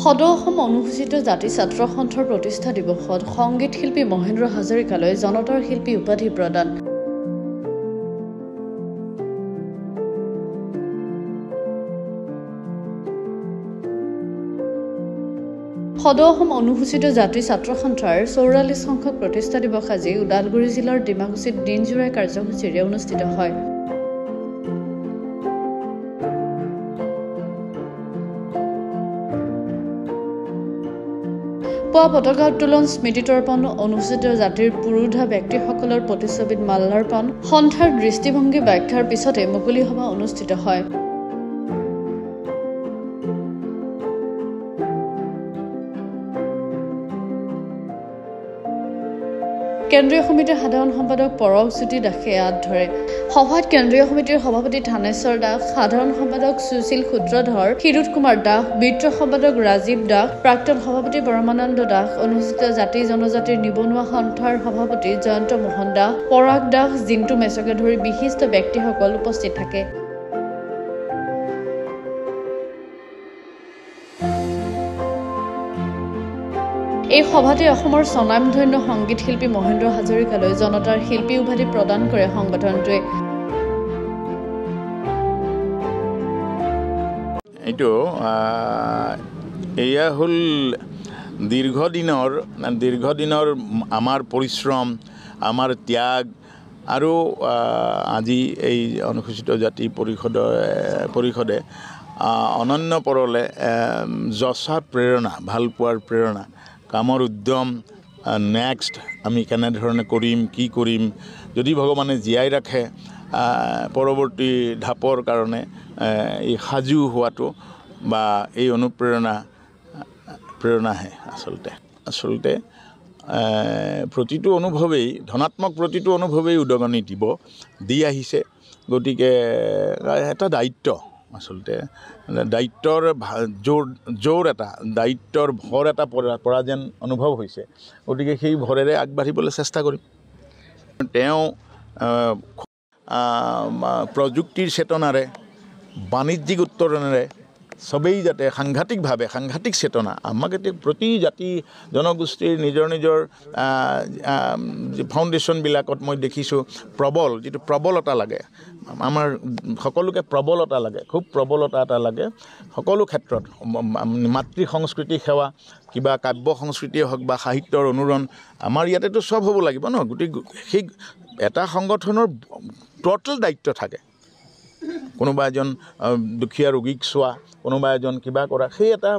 সদৌ অসম অনুসূচিত জাতি ছাত্ৰ সন্থাৰ প্ৰতিষ্ঠা দিৱসত সংগীত শিল্পী মহেন্দ্ৰ হাজৰিকালৈ জনতাৰ শিল্পী উপাধি প্ৰদান। সদৌ অসম অনুসূচিত জাতি ছাত্ৰ সন্থাৰ ৪৪ সংখ্যক প্ৰতিষ্ঠা দিৱস আজি ওদালগুৰি জিলাৰ ডিমাকুছিত দিনজোৰা কাৰ্যসূচীৰে অনুষ্ঠিত হয়। পুৱা পতাকা উত্তোলন, স্মৃতিতৰ্পণ, অনুসূচিত জাতিৰ পুৰোধা ব্যক্তিসকলৰ প্ৰতিচ্ছবিত মাল্যাৰ্পণ, সন্থাৰ দৃষ্টিভংগী ব্যাখ্যাৰ পিছতে মুকলি সভা অনুষ্ঠিত হয়। কেন্দ্ৰীয় সমিতিৰ সাধাৰণ সম্পাদক পৰশজ্যোতি দাসে হাত ধৰে। সভাত কেন্দ্ৰীয় সমিতিৰ সভাপতি থানেশ্বৰ দাস, সাধাৰণ সম্পাদক সুশীল সূত্ৰধৰ, ক্ষীৰোদ কুমাৰ দাস, বিত্ত সম্পাদক ৰাজীৱ দাস, প্ৰাক্তন সভাপতি পৰমানন্দ দাস, অনুসূচিত জাতি জনজাতিৰ নিবনুৱা সন্থাৰ সভাপতি জয়ন্ত মোহন দাস, পৰাগ দাস, জিন্তু মেচকে ধৰি বিশিষ্ট ব্যক্তিসকল উপস্থিত থাকে। এই সভাতে অসমৰ স্বনামধন্য সংগীত শিল্পী মহেন্দ্ৰ হাজৰিকালৈ জনতাৰ শিল্পী উপাধি প্ৰদান কৰে সংগঠনটোৱে। এয়া হ'ল দীৰ্ঘদিনৰ আমাৰ পৰিশ্ৰম, আমাৰ ত্যাগ আৰু আজি এই অনুসূচিত জাতি পৰিষদে অনন্য পৰলে যচা প্ৰেৰণা, ভাল পোৱাৰ প্ৰেৰণা, কামৰ উদ্যম, নেক্সট আমি কেনেধৰণে কৰিম, কি কৰিম, যদি ভগৱানে জীয়াই ৰাখে পৰৱৰ্তী ঢাপৰ কাৰণে এই সাজু হোৱাটো বা এই প্ৰেৰণাহে আচলতে প্ৰতিটো অনুভৱেই, ধনাত্মক প্ৰতিটো অনুভৱেই উদগনি দি আহিছে। গতিকে এটা দায়িত্ব, আচলতে দায়িত্বৰ জোৰ এটা, দায়িত্বৰ ভৰ এটা পৰা যেন অনুভৱ হৈছে। গতিকে সেই ভৰেৰে আগবাঢ়িবলৈ চেষ্টা কৰিম। তেওঁ প্ৰযুক্তিৰ চেতনাৰে, বাণিজ্যিক উত্তৰণেৰে সবেই যাতে সাংঘাতিক চেতনা, আমাক এতিয়া প্ৰতি জাতি জনগোষ্ঠীৰ নিজৰ ফাউণ্ডেশ্যনবিলাকত মই দেখিছোঁ যিটো প্ৰবলতা লাগে, আমাৰ সকলোকে প্ৰবলতা লাগে, খুব প্ৰবলতা এটা লাগে সকলো ক্ষেত্ৰত। মাতৃ সংস্কৃতি সেৱা, কিবা কাব্য সংস্কৃতিয়ে হওক বা সাহিত্যৰ অনুৰণ, আমাৰ ইয়াতেতো চব হ'ব লাগিব ন। গতিকে সেই এটা সংগঠনৰ টোটেল দায়িত্ব থাকে। কোনোবা এজন দুখীয়া ৰোগীক চোৱা, কোনোবা এজন কিবা কৰা, সেই এটা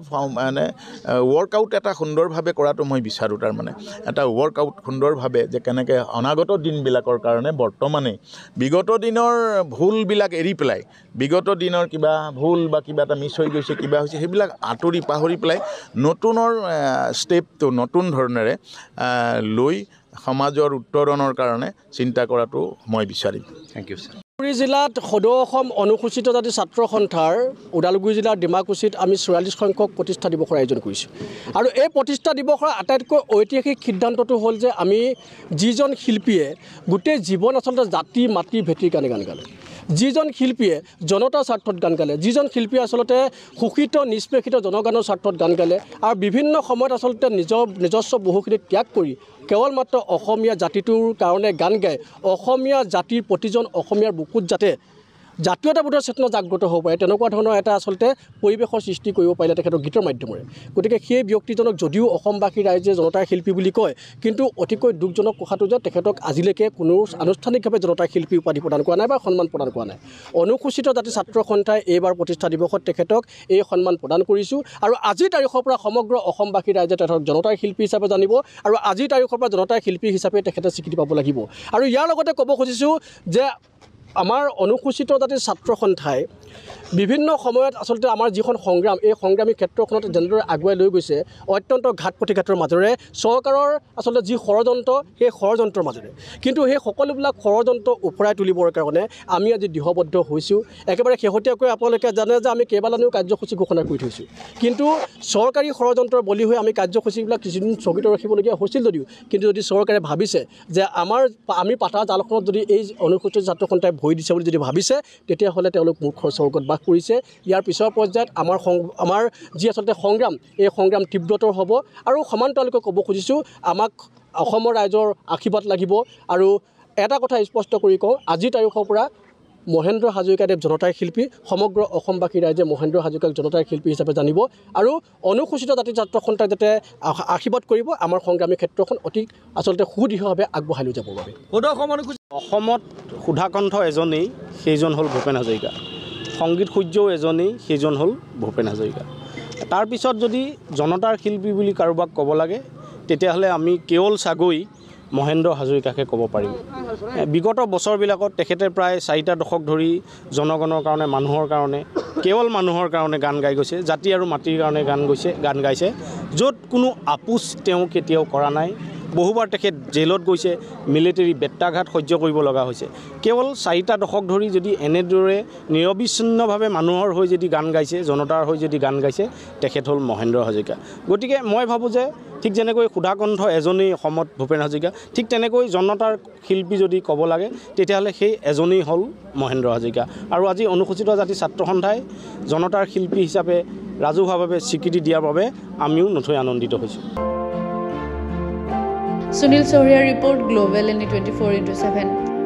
ৱৰ্কআউট এটা সুন্দৰভাৱে কৰাটো মই বিচাৰোঁ। তাৰমানে এটা ৱৰ্কআউট সুন্দৰভাৱে যে কেনেকৈ অনাগত দিনবিলাকৰ কাৰণে বৰ্তমানেই বিগত দিনৰ ভুলবিলাক এৰি পেলাই, বিগত দিনৰ কিবা ভুল বা কিবা এটা মিছ হৈ গৈছে, কিবা হৈছে, সেইবিলাক পাহৰি পেলাই নতুনৰ ষ্টেপটো নতুন ধৰণেৰে লৈ সমাজৰ উত্তৰণৰ কাৰণে চিন্তা কৰাটো মই বিচাৰিম। Thank U sir. ওদালগুৰি জিলাত সদৌ অসম অনুসূচিত জাতি ছাত্ৰ সন্থাৰ ওদালগুৰি জিলাৰ ডিমাকুছিত আমি ৪৪ সংখ্যক প্ৰতিষ্ঠা দিৱসৰ আয়োজন কৰিছোঁ। আৰু এই প্ৰতিষ্ঠা দিৱসৰ আটাইতকৈ ঐতিহাসিক সিদ্ধান্তটো হ'ল যে আমি যিজন শিল্পীয়ে গোটেই জীৱন আচলতে জাতি মাতৃ ভেটিৰ কাৰণে গান গালে, যিজন শিল্পীয়ে জনতাৰ স্বাৰ্থত গান গালে, যিজন শিল্পীয়ে আচলতে শোষিত নিষ্পেষিত জনগানৰ স্বাৰ্থত গান গালে আৰু বিভিন্ন সময়ত আচলতে নিজস্ব বহুখিনি ত্যাগ কৰি কেৱল মাত্ৰ অসমীয়া জাতিটোৰ কাৰণে গান গায়, অসমীয়া জাতিৰ প্ৰতিজন অসমীয়াৰ বুকুত যাতে জাতীয়তাবোধৰ চেতনা জাগ্ৰত হ'ব পাৰে, তেনেকুৱা ধৰণৰ এটা আচলতে পৰিৱেশৰ সৃষ্টি কৰিব পাৰিলে তেখেতৰ গীতৰ মাধ্যমেৰে। গতিকে সেই ব্যক্তিজনক যদিও অসমবাসী ৰাইজে জনতাৰ শিল্পী বুলি কয়, কিন্তু অতিকৈ দুখজনক কথাটো যে তেখেতক আজিলৈকে কোনো আনুষ্ঠানিকভাৱে জনতাৰ শিল্পী উপাধি প্ৰদান কৰা নাই বা সন্মান প্ৰদান কৰা নাই। অনুসূচিত জাতি ছাত্ৰ সন্থাই এইবাৰ প্ৰতিষ্ঠা দিৱসত তেখেতক এই সন্মান প্ৰদান কৰিছোঁ। আৰু আজিৰ তাৰিখৰ পৰা সমগ্ৰ অসমবাসী ৰাইজে তেখেতক জনতাৰ শিল্পী হিচাপে জানিব আৰু আজিৰ তাৰিখৰ পৰা জনতাৰ শিল্পী হিচাপে তেখেতে স্বীকৃতি পাব লাগিব। আৰু ইয়াৰ লগতে ক'ব খুজিছোঁ যে আমাৰ অনুসূচিত জাতিৰ ছাত্ৰ সন্থাই বিভিন্ন সময়ত আচলতে আমাৰ যিখন সংগ্ৰাম, এই সংগ্ৰামী ক্ষেত্ৰখনত যেনেদৰে আগুৱাই লৈ গৈছে, অত্যন্ত ঘাত প্ৰতিঘাতৰ মাজেৰে চৰকাৰৰ আচলতে যি ষড়যন্ত্ৰ, সেই ষড়যন্ত্ৰৰ মাজেৰে, কিন্তু সেই সকলোবিলাক ষড়যন্ত্ৰ ওফৰাই তুলিবৰ কাৰণে আমি আজি দৃঢ়বদ্ধ হৈছোঁ। একেবাৰে শেহতীয়াকৈ আপোনালোকে জানে যে আমি কেইবালানিও কাৰ্যসূচী ঘোষণা কৰি থৈছোঁ, কিন্তু চৰকাৰী ষড়যন্ত্ৰৰ বলি হৈ আমি কাৰ্যসূচীবিলাক কিছুদিন স্থগিত ৰাখিবলগীয়া হৈছিল যদিও, কিন্তু যদি চৰকাৰে ভাবিছে যে আমি পাতা জালখনত যদি এই অনুসূচিত ছাত্ৰ সন্থাই ভৰি দিছে বুলি যদি ভাবিছে, তেতিয়াহ'লে তেওঁলোক মূৰ্খৰ স্বৰ্গত বাস প্ৰকাশ কৰিছে ইয়াৰ পিছৰ পৰ্যায়ত আমাৰ যি আচলতে সংগ্ৰাম এই সংগ্ৰাম তীব্ৰতৰ হ'ব আৰু সমান্তৰালকৈ ক'ব খুজিছোঁ আমাক অসমৰ ৰাইজৰ আশীৰ্বাদ লাগিব আৰু এটা কথা স্পষ্ট কৰি কওঁ আজিৰ তাৰিখৰ পৰা মহেন্দ্ৰ হাজৰিকাদেৱ জনতাৰ শিল্পী সমগ্ৰ অসমবাসী ৰাইজে মহেন্দ্ৰ হাজৰিকাক জনতাৰ শিল্পী হিচাপে জানিব আৰু অনুসূচিত জাতি ছাত্ৰ সন্থাই যাতে আশীৰ্বাদ কৰিব আমাৰ সংগ্ৰামী ক্ষেত্ৰখন অতি আচলতে সুদৃঢ়ভাৱে আগবঢ়াই লৈ যাবৰ বাবে অসমত সুধাকণ্ঠ এজনেই সেইজন হ'ল ভূপেন হাজৰিকা সংগীত সূৰ্যও এজনেই সেইজন হ'ল ভূপেন হাজৰিকা তাৰপিছত যদি জনতাৰ শিল্পী বুলি কাৰোবাক ক'ব লাগে তেতিয়াহ'লে আমি কেৱল চাগৈ মহেন্দ্ৰ হাজৰিকাকে ক'ব পাৰিম বিগত বছৰবিলাকত তেখেতে প্ৰায় 4টা দশক ধৰি জনগণৰ কাৰণে মানুহৰ কাৰণে কেৱল মানুহৰ কাৰণে গান গাই গৈছে জাতি আৰু মাটিৰ কাৰণে গান গাইছে য'ত কোনো আপোচ তেওঁ কেতিয়াও কৰা নাই বহুবাৰ তেখেত জেলত গৈছে মিলিটাৰী বেত্ৰাঘাত সহ্য কৰিব লগা হৈছে কেৱল 4টা দশক ধৰি যদি এনেদৰে নিৰবিচ্ছিন্নভাৱে মানুহৰ হৈ যদি গান গাইছে জনতাৰ হৈ যদি গান গাইছে তেখেত হ'ল মহেন্দ্ৰ হাজৰিকা গতিকে মই ভাবোঁ যে ঠিক যেনেকৈ সুধাকণ্ঠ এজনেই অসমত ভূপেন হাজৰিকা ঠিক তেনেকৈ জনতাৰ শিল্পী যদি ক'ব লাগে তেতিয়াহ'লে সেই এজনেই হ'ল মহেন্দ্ৰ হাজৰিকা আৰু আজি অনুসূচিত জাতি ছাত্ৰ সন্থাই জনতাৰ শিল্পী হিচাপে ৰাজহুৱাভাৱে স্বীকৃতি দিয়াৰ বাবে আমিও নথৈ আনন্দিত হৈছোঁ Sunil Sohria report Global in 24/7